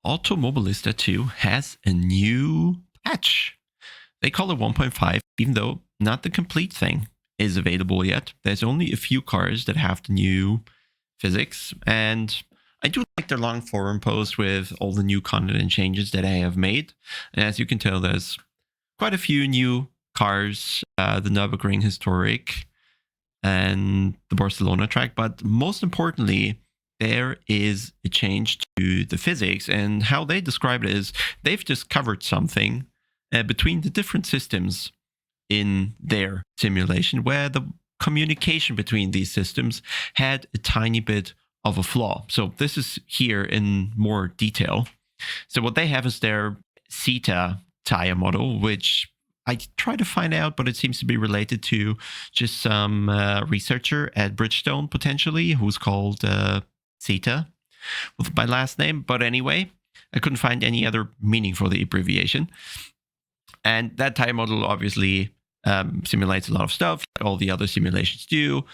Automobilista 2 has a new patch. They call it 1.5, even though not the complete thing is available yet. There's only a few cars that have the new physics, and I do like their long forum post with all the new content and changes that I have made. And as you can tell, there's quite a few new cars, the Nürburgring Historic and the Barcelona track, but most importantly, there is a change to the physics, and how they describe it is they've discovered something between the different systems in their simulation where the communication between these systems had a tiny bit of a flaw. So this is here in more detail. So what they have is their CETA tire model, which I tried to find out, but it seems to be related to just some researcher at Bridgestone, potentially, who's called CETA with my last name. But anyway, I couldn't find any other meaning for the abbreviation. And that tire model obviously simulates a lot of stuff, like all the other simulations do.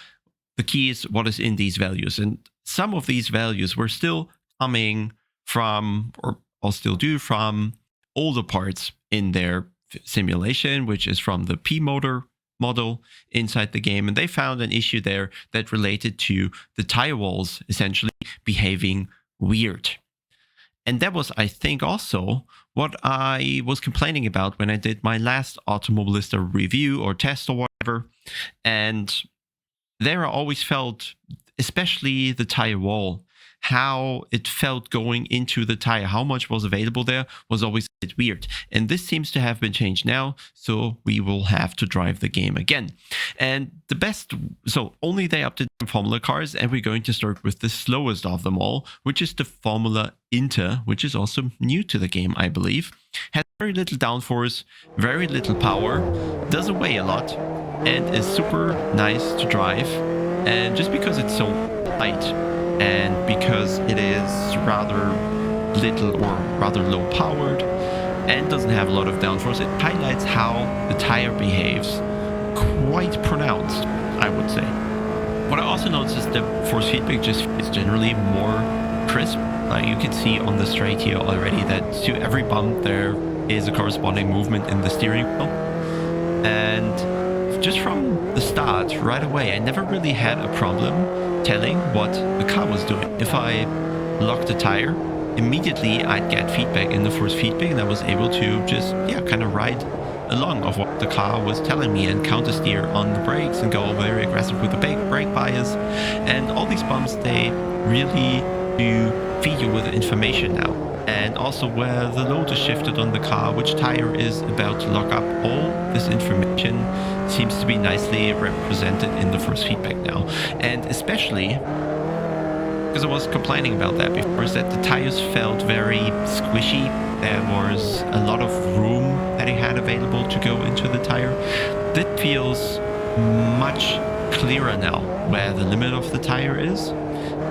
The key is what is in these values. And some of these values were still coming from, or all still do, from older parts in their simulation, which is from the P motor model inside the game. And they found an issue there that related to the tire walls essentially behaving weird. And that was, I think, also what I was complaining about when I did my last Automobilista review or test or whatever. And there I always felt, especially the tire wall, how it felt going into the tire, how much was available there was always a bit weird. And this seems to have been changed now, so we will have to drive the game again. And the best, so only they updated Formula cars, and we're going to start with the slowest of them all, which is the Formula Inter, which is also new to the game, I believe. Has very little downforce, very little power, doesn't weigh a lot, and is super nice to drive. And just because it's so light, and because it is rather little or rather low powered and doesn't have a lot of downforce, it highlights how the tire behaves quite pronounced, I would say. What I also noticed is the force feedback just is generally more crisp. Like you can see on the straight here already that to every bump there is a corresponding movement in the steering wheel. And just from the start, right away, I never really had a problem telling what the car was doing. If I locked the tire, immediately I'd get feedback in the force feedback, and I was able to just, kind of ride along of what the car was telling me and counter steer on the brakes and go very aggressive with the brake bias. And all these bumps, they really do feed you with information now. And also where the load is shifted on the car, which tire is about to lock up, all this information seems to be nicely represented in the force feedback now. And especially, because I was complaining about that before, is that the tires felt very squishy. There was a lot of room that it had available to go into the tire. That feels much clearer now where the limit of the tire is.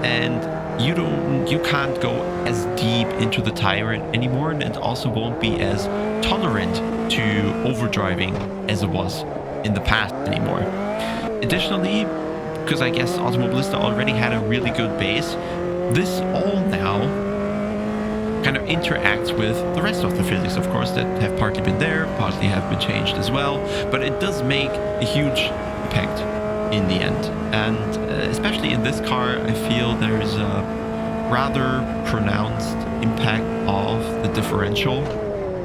And you can't go as deep into the tire anymore, and it also won't be as tolerant to overdriving as it was in the past anymore. Additionally, because I guess Automobilista already had a really good base, this all now kind of interacts with the rest of the physics, of course, that have partly been there, partly have been changed as well, but it does make a huge impact in the end. And especially in this car, I feel there's a rather pronounced impact of the differential,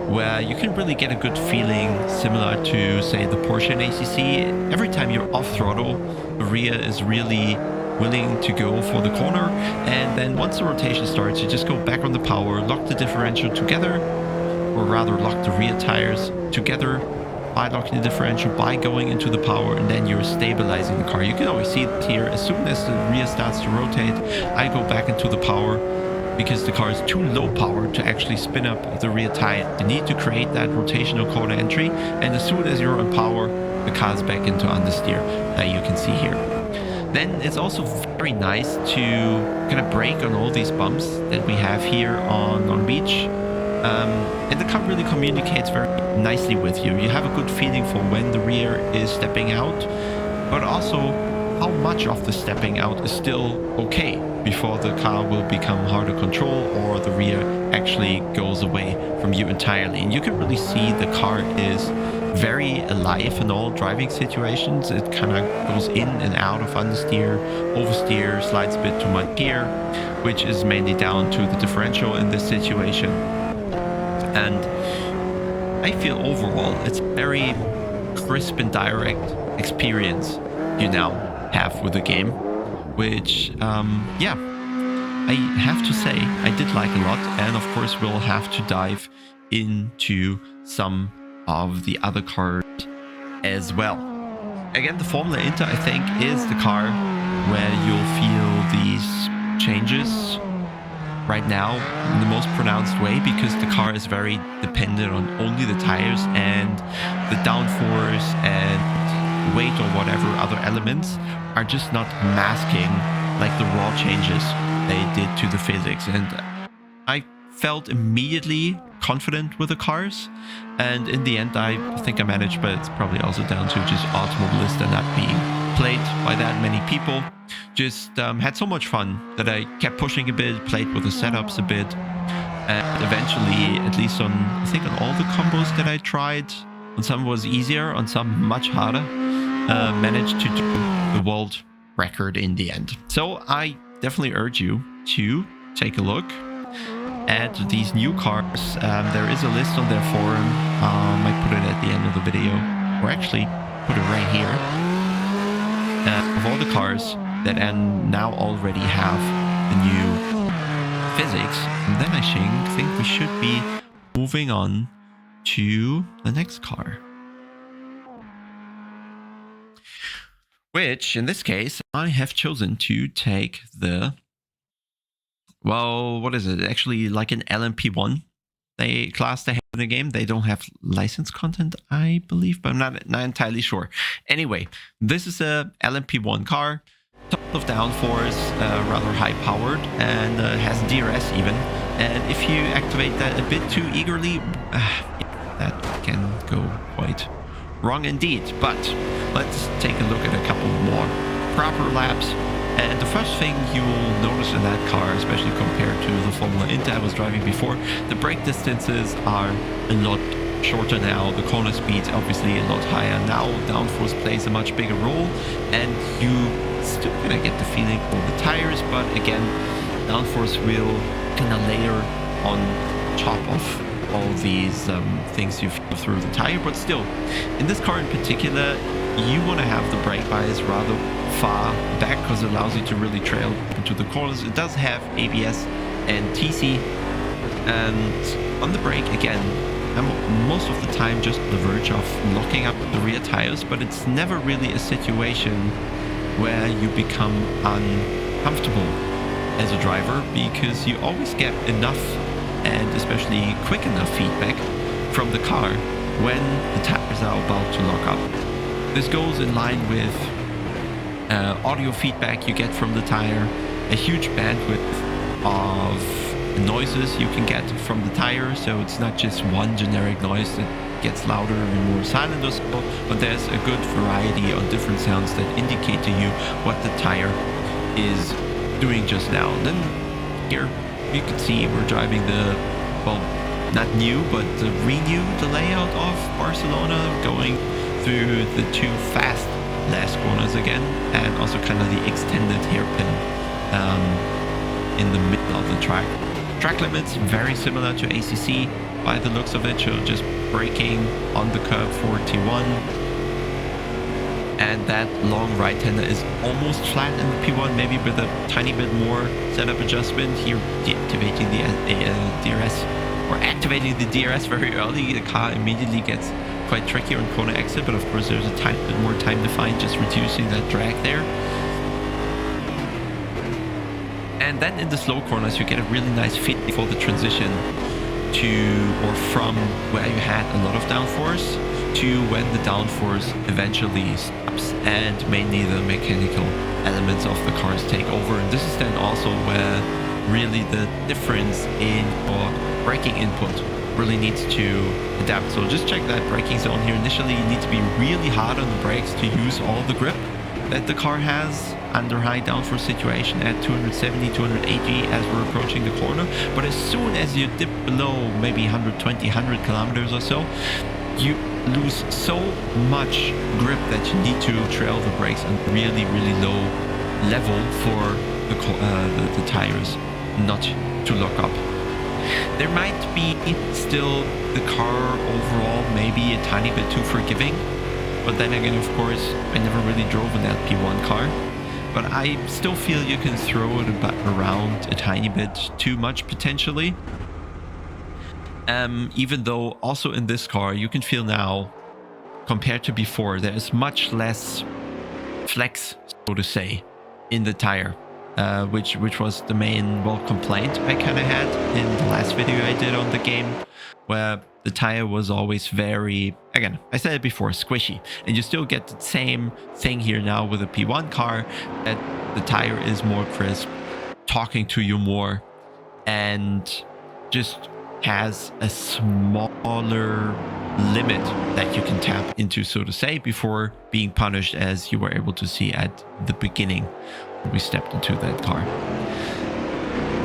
where you can really get a good feeling similar to, say, the Porsche in ACC. Every time you're off throttle, the rear is really willing to go for the corner, and then once the rotation starts, you just go back on the power, lock the differential together, or rather lock the rear tires together by locking the differential, by going into the power, and then you're stabilizing the car. You can always see it here. As soon as the rear starts to rotate, I go back into the power because the car is too low power to actually spin up the rear tire. You need to create that rotational corner entry, and as soon as you're on power, the car's back into understeer, you can see here. Then it's also very nice to kind of brake on all these bumps that we have here on beach. And the car really communicates very nicely with you. You have a good feeling for when the rear is stepping out, but also how much of the stepping out is still okay before the car will become hard to control or the rear actually goes away from you entirely. And you can really see the car is very alive in all driving situations. It kind of goes in and out of understeer, oversteer, slides a bit too much here, which is mainly down to the differential in this situation. And I feel overall it's very crisp and direct experience you now have with the game, which yeah, I have to say I did like a lot. And of course we'll have to dive into some of the other cars as well. Again, the Formula Inter I think is the car where you'll feel these changes right now in the most pronounced way, because the car is very dependent on only the tires and the downforce and weight or whatever other elements are just not masking like the raw changes they did to the physics. And I felt immediately confident with the cars, and in the end I think I managed, but it's probably also down to just Automobilista not being played by that many people. Just had so much fun that I kept pushing a bit, played with the setups a bit, and eventually, at least on I think on all the combos that I tried, on some was easier, on some much harder, managed to do the world record in the end. So I definitely urge you to take a look at these new cars. There is a list on their forum. I put it at the end of the video, or actually put it right here, of all the cars that now already have the new physics. And then I think we should be moving on to the next car, which in this case I have chosen to take the, well, what is it? Actually, like an LMP1 class they have in the game. They don't have licensed content, I believe, but I'm not entirely sure. Anyway, this is a LMP1 car, top of downforce, rather high powered, and has DRS even. And if you activate that a bit too eagerly, that can go quite wrong indeed. But let's take a look at a couple more proper laps. And the first thing you'll notice in that car, especially compared to the Formula Inter I was driving before, the brake distances are a lot shorter now. The corner speed's obviously a lot higher now. Downforce plays a much bigger role, and you still gonna get the feeling of the tires, but again, downforce will kind of layer on top of all these things you feel through the tire. But still, in this car in particular, you want to have the brake bias rather far back, because it allows you to really trail into the corners. It does have ABS and TC, and on the brake again, I'm most of the time just on the verge of locking up the rear tires, but it's never really a situation where you become uncomfortable as a driver, because you always get enough, and especially quick enough feedback from the car when the tires are about to lock up. This goes in line with audio feedback you get from the tire, a huge bandwidth of noises you can get from the tire, so it's not just one generic noise that gets louder and more silent or so, but there's a good variety of different sounds that indicate to you what the tire is doing just now. And then here you can see we're driving the, well, not new, but renewed the layout of Barcelona, going through the two fast last corners again, and also kind of the extended hairpin in the middle of the track. Track limits very similar to ACC by the looks of it, so just braking on the curb for T1, and that long right-hander is almost flat in the P1, maybe with a tiny bit more setup adjustment. Here deactivating the DRS, or activating the DRS very early, the car immediately gets quite tricky on corner exit, but of course there's a tiny bit more time to find, just reducing that drag there. And then in the slow corners you get a really nice fit for the transition to, or from where you had a lot of downforce to when the downforce eventually stops and mainly the mechanical elements of the cars take over. And this is then also where really the difference in your braking input really needs to adapt. So just check that braking zone here. Initially you need to be really hard on the brakes to use all the grip, that the car has under high downforce situation at 270, 280 as we're approaching the corner. But as soon as you dip below maybe 120, 100 kilometers or so, you lose so much grip that you need to trail the brakes on really, really low level for the tires not to lock up. There might be still the car overall maybe a tiny bit too forgiving, but then again, of course, I never really drove an LP1 car, but I still feel you can throw it around a tiny bit too much potentially. Even though also in this car you can feel now, compared to before, there is much less flex, so to say, in the tire. Which was the main complaint I kind of had in the last video I did on the game, where the tire was always very, again, I said it before, squishy. And you still get the same thing here now with a P1 car, that the tire is more crisp, talking to you more, and just has a smaller limit that you can tap into, so to say, before being punished, as you were able to see at the beginning we stepped into that car.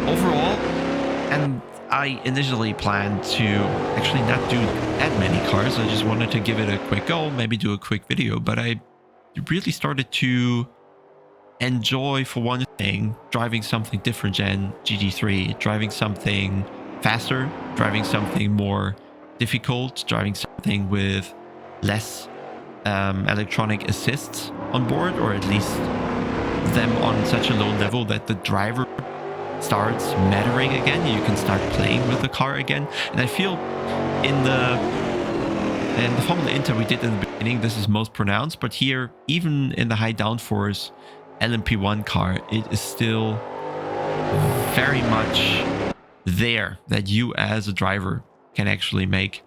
Overall, and I initially planned to actually not do that many cars, I just wanted to give it a quick go, maybe do a quick video, but I really started to enjoy, for one thing, driving something different than GT3, driving something faster, driving something more difficult, driving something with less electronic assists on board, or at least them on such a low level that the driver starts mattering again. You can start playing with the car again. And I feel in the Formula Inter we did in the beginning, this is most pronounced, but here, even in the high downforce LMP1 car, it is still very much there that you as a driver can actually make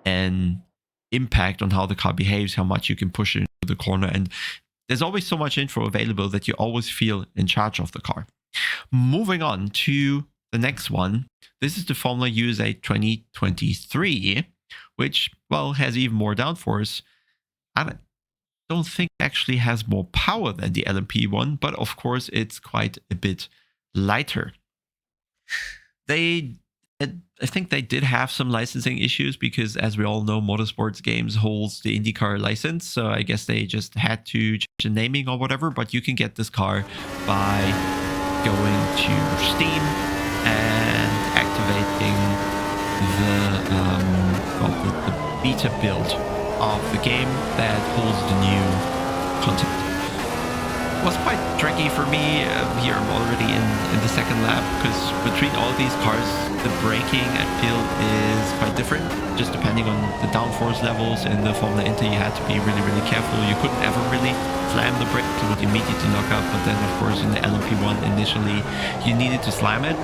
an impact on how the car behaves, how much you can push it into the corner, and there's always so much info available that you always feel in charge of the car. Moving on to the next one. This is the Formula USA 2023, which, well, has even more downforce. I don't think actually has more power than the LMP one, but of course it's quite a bit lighter. I think they did have some licensing issues because, as we all know, Motorsports Games holds the Indycar license. So I guess they just had to change the naming or whatever. But you can get this car by going to Steam and activating the beta build of the game that holds the new content. It was quite tricky for me. Here I'm already in the second lap, because between all these cars, the braking I feel is quite different, just depending on the downforce levels. In the Formula Inter you had to be really, really careful. You couldn't ever really slam the brake, it would immediately lock up. But then of course in the LMP1 initially you needed to slam it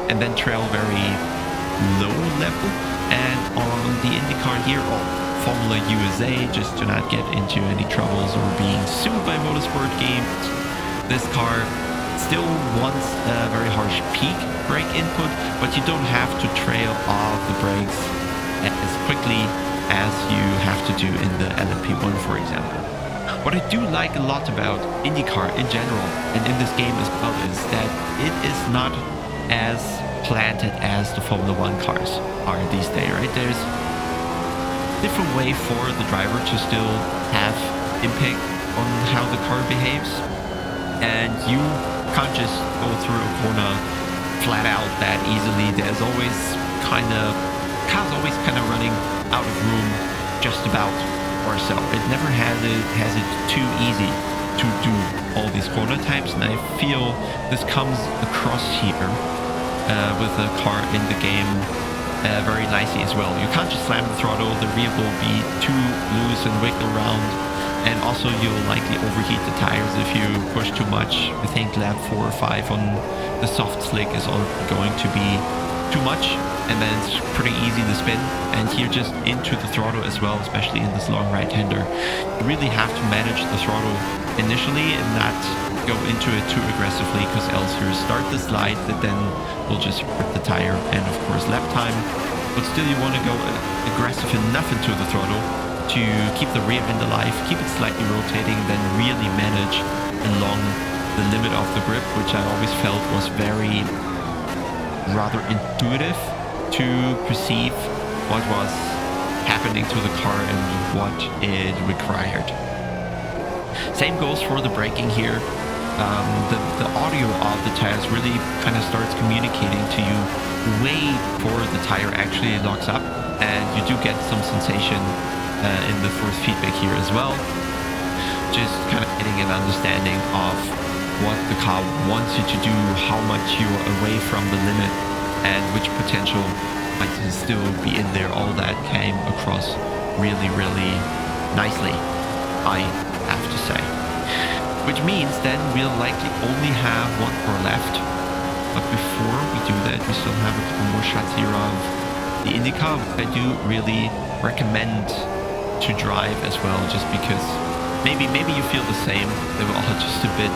and then trail very low level. And on the Indycar here, Formula USA, just to not get into any troubles or being sued by Motorsport Games, this car still wants a very harsh peak brake input, but you don't have to trail off the brakes as quickly as you have to do in the LMP1, for example. What I do like a lot about IndyCar in general, and in this game as well, is that it is not as planted as the Formula 1 cars are these days, right? There's different way for the driver to still have impact on how the car behaves, and you can't just go through a corner flat out that easily. There's always cars always kind of running out of room just about or so. It never has it too easy to do all these corner types, and I feel this comes across here with the car in the game very nicely as well. You can't just slam the throttle, the rear will be too loose and wiggle around, and also you'll likely overheat the tires if you push too much. I think lap 4 or 5 on the soft slick is going to be too much, and then it's pretty easy to spin. And here just into the throttle as well, especially in this long right-hander. You really have to manage the throttle initially and not go into it too aggressively, because else you start the slide that then will just hurt the tire and of course lap time. But still you want to go aggressive enough into the throttle to keep the rear end alive, keep it slightly rotating, then really manage along the limit of the grip, which I always felt was very rather intuitive to perceive what was happening to the car and what it required. Same goes for the braking here. The audio of the tires really kind of starts communicating to you way before the tire actually locks up, and you do get some sensation in the force feedback here as well. Just kind of getting an understanding of what the car wants you to do, how much you're away from the limit, and which potential might still be in there. All that came across really, really nicely, I have to say. Which means then we'll likely only have one car left. But before we do that, we still have a couple more shots here of the Indycar. I do really recommend to drive as well, just because maybe you feel the same. They were all just a bit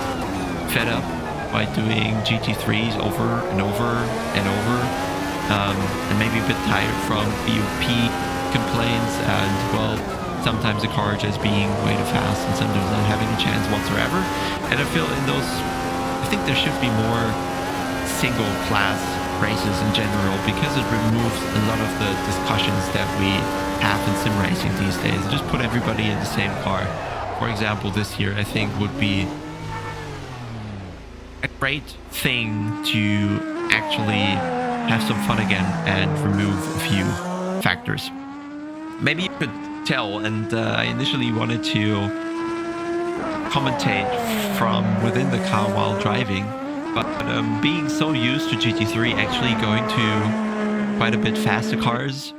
fed up by doing GT3s over and over and over, and maybe a bit tired from BOP complaints and, well, sometimes the car just being way too fast and sometimes not having a chance whatsoever. And I feel in those, I think there should be more single class races in general, because it removes a lot of the discussions that we have in sim racing these days. Just put everybody in the same car. For example, this year I think would be a great thing to actually have some fun again and remove a few factors. Maybe you could tell, and I initially wanted to commentate from within the car while driving, but being so used to GT3 actually going to quite a bit faster cars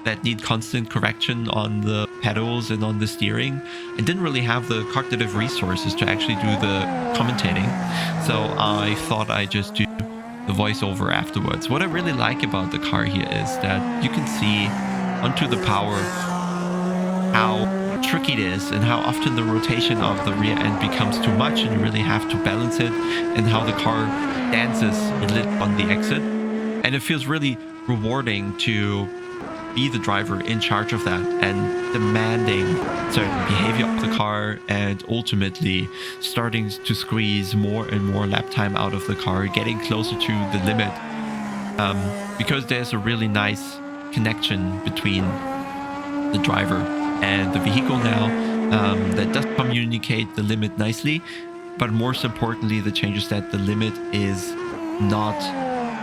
that need constant correction on the pedals and on the steering, and didn't really have the cognitive resources to actually do the commentating, so I thought I'd just do the voiceover afterwards. What I really like about the car here is that you can see onto the power how tricky it is and how often the rotation of the rear end becomes too much and you really have to balance it, and how the car dances a little on the exit. And it feels really rewarding to be the driver in charge of that and demanding certain behavior of the car, and ultimately starting to squeeze more and more lap time out of the car, getting closer to the limit, because there's a really nice connection between the driver and the vehicle now, that does communicate the limit nicely, but more importantly, the changes that the limit is not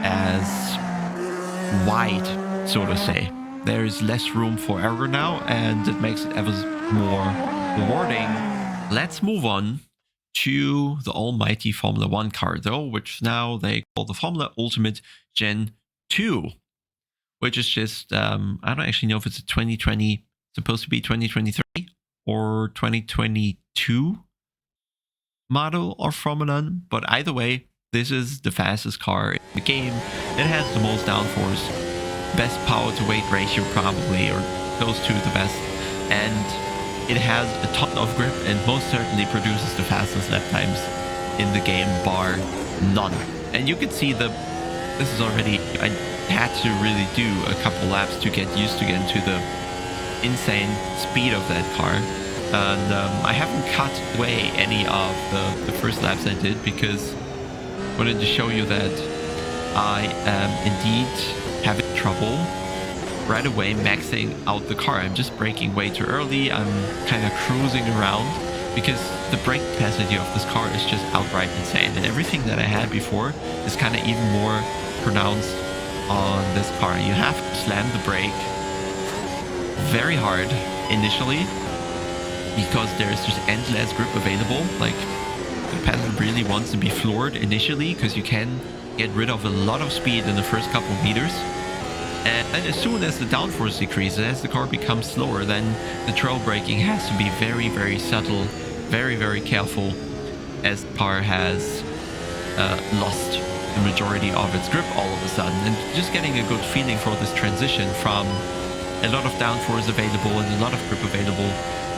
as wide, so to say. There is less room for error now, and it makes it ever more rewarding. Let's move on to the almighty Formula 1 car, though, which now they call the Formula Ultimate Gen 2, which is just, I don't actually know if it's a 2020, supposed to be 2023 or 2022 model of Formula 1, but either way, this is the fastest car in the game. It has the most downforce, best power to weight ratio probably, or close to the best, and it has a ton of grip and most certainly produces the fastest lap times in the game, bar none. And you can see this is already, I had to really do a couple laps to get used to get into the insane speed of that car, and I haven't cut away any of the first laps I did, because I wanted to show you that I am indeed having trouble right away maxing out the car. I'm just braking way too early. I'm kind of cruising around because the brake capacity of this car is just outright insane, and everything that I had before is kind of even more pronounced on this car. You have to slam the brake very hard initially because there's just endless grip available. Like, the pedal really wants to be floored initially because you can get rid of a lot of speed in the first couple of meters. And then as soon as the downforce decreases, as the car becomes slower, then the trail braking has to be very, very subtle, very, very careful, as the car has lost the majority of its grip all of a sudden. And just getting a good feeling for this transition from a lot of downforce available and a lot of grip available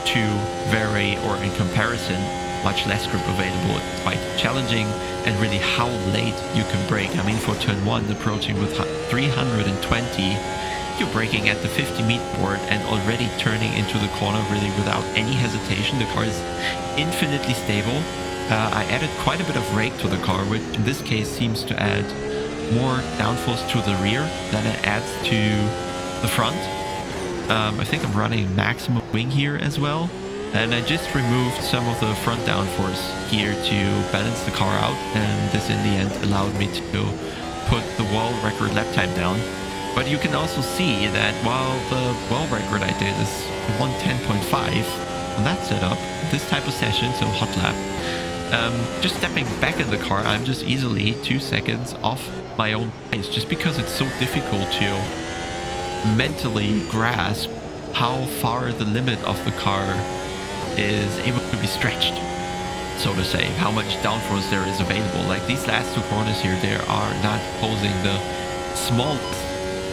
to very, or in comparison, much less grip available. It's quite challenging, and really how late you can brake. I mean, for turn 1, approaching with 320 you're braking at the 50 meter board and already turning into the corner really without any hesitation. The car is infinitely stable. I added quite a bit of rake to the car, which in this case seems to add more downforce to the rear than it adds to the front. I think I'm running maximum wing here as well. And I just removed some of the front downforce here to balance the car out. And this in the end allowed me to put the world record lap time down. But you can also see that while the world record I did is 110.5 on that setup, this type of session, so hot lap, just stepping back in the car, I'm just easily 2 seconds off my own pace, just because it's so difficult to mentally grasp how far the limit of the car is able to be stretched, so to say, how much downforce there is available. Like these last 2 corners here, they are not posing the smallest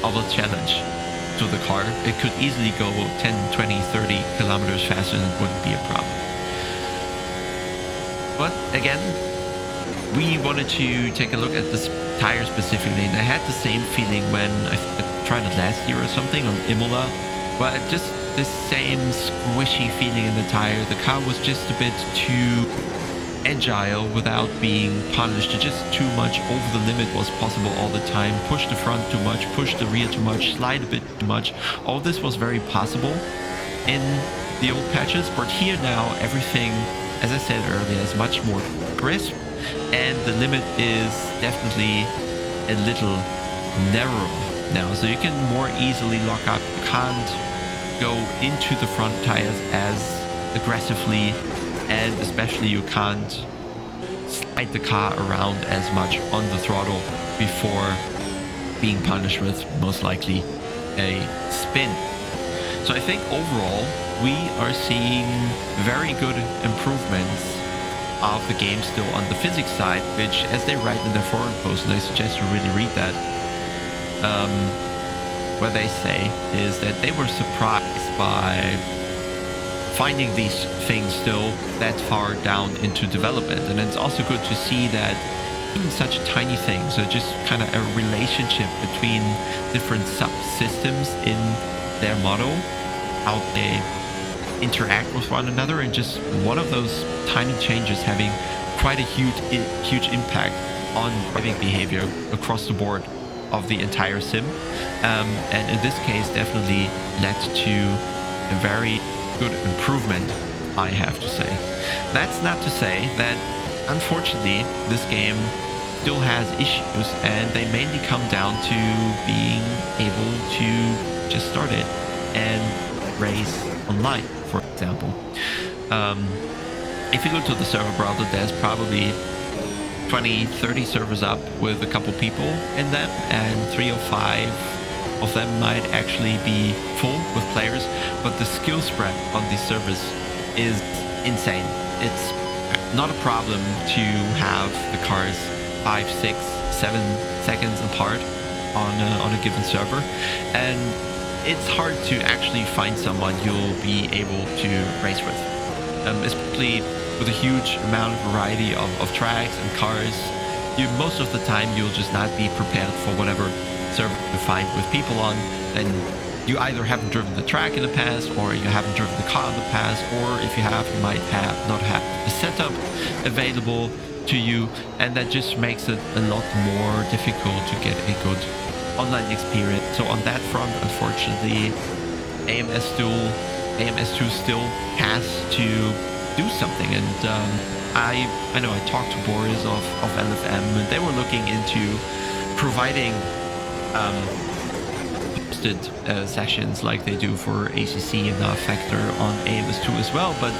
of a challenge to the car. It could easily go 10, 20, 30 kilometers faster and it wouldn't be a problem. But again, we wanted to take a look at this tire specifically, and I had the same feeling when I tried it last year or something on Imola, but just this same squishy feeling in the tire. The car was just a bit too agile without being punished. Just too much over the limit was possible all the time. Push the front too much, push the rear too much, slide a bit too much. All this was very possible in the old patches, but here now everything, as I said earlier, is much more crisp, and the limit is definitely a little narrow now, so you can more easily lock up. You can't go into the front tires as aggressively, and especially you can't slide the car around as much on the throttle before being punished with most likely a spin. So I think overall we are seeing very good improvements of the game still on the physics side, which, as they write in their forum post, and I suggest you really read that, what they say is that they were surprised by finding these things still that far down into development. And it's also good to see that even such tiny things, so just kind of a relationship between different subsystems in their model, how they interact with one another, and just one of those tiny changes having quite a huge impact on driving behavior across the board of the entire sim, and in this case definitely led to a very good improvement, I have to say. That's not to say that unfortunately this game still has issues, and they mainly come down to being able to just start it and race online, for example. If you go to the server browser, there's probably 20, 30 servers up with a couple people in them, and 3 or 5 of them might actually be full with players, but the skill spread on these servers is insane. It's not a problem to have the cars 5, 6, 7 seconds apart on a given server, and it's hard to actually find someone you'll be able to race with, especially with a huge amount of variety of tracks and cars. Most of the time you'll just not be prepared for whatever server you find with people on, and you either haven't driven the track in the past, or you haven't driven the car in the past, or if you have, you might not have the setup available to you, and that just makes it a lot more difficult to get a good online experience. So on that front, unfortunately, AMS2 still has to do something. And I know I talked to Boris of LFM, and they were looking into providing posted sessions like they do for ACC and now Factor on AMS2 as well, but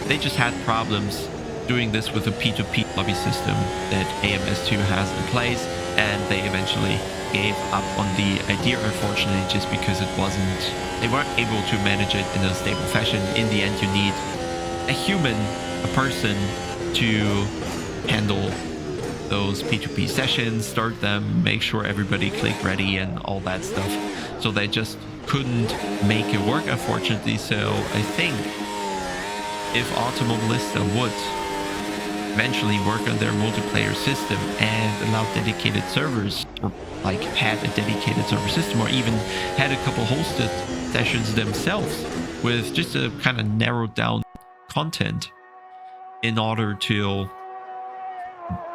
they just had problems doing this with a P2P lobby system that AMS2 has in place, and they eventually gave up on the idea, unfortunately, just because they weren't able to manage it in a stable fashion. In the end, you need a person to handle those P2P sessions, start them, make sure everybody click ready and all that stuff. So they just couldn't make it work, unfortunately. So I think if Automobilista would eventually work on their multiplayer system and allow dedicated servers or like had a dedicated server system, or even had a couple hosted sessions themselves with just a kind of narrowed down content in order to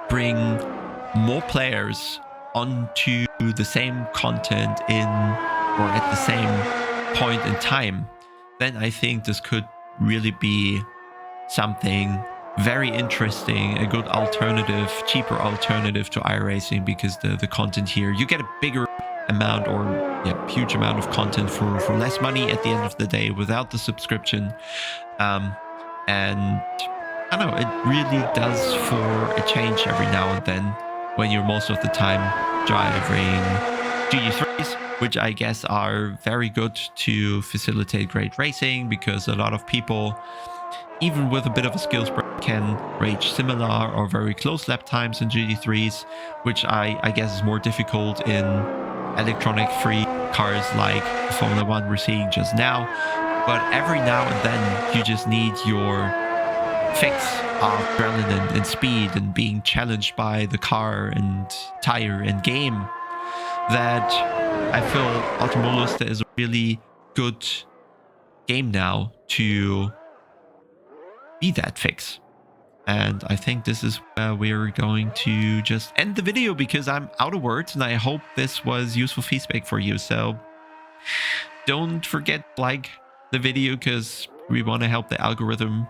bring more players onto the same content in or at the same point in time, then I think this could really be something very interesting, a good alternative, cheaper alternative to iRacing, because the content here, you get a bigger amount or huge amount of content for less money at the end of the day without the subscription. And I don't know, it really does for a change every now and then when you're most of the time driving GT3s, which I guess are very good to facilitate great racing, because a lot of people, even with a bit of a skills break, can reach similar or very close lap times in GT3s, which I guess is more difficult in electronic-free cars like Formula 1 we're seeing just now. But every now and then, you just need your fix of adrenaline and speed and being challenged by the car and tire and game, that I feel Automobilista is a really good game now to be that fix. And I think this is where we're going to just end the video, because I'm out of words, and I hope this was useful feedback for you. So don't forget to like the video, because we want to help the algorithm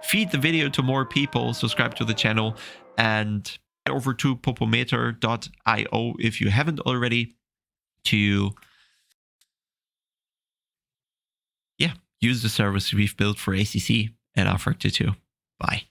feed the video to more people. Subscribe to the channel and head over to popometer.io if you haven't already, to use the service we've built for ACC and our Factor 2. Bye.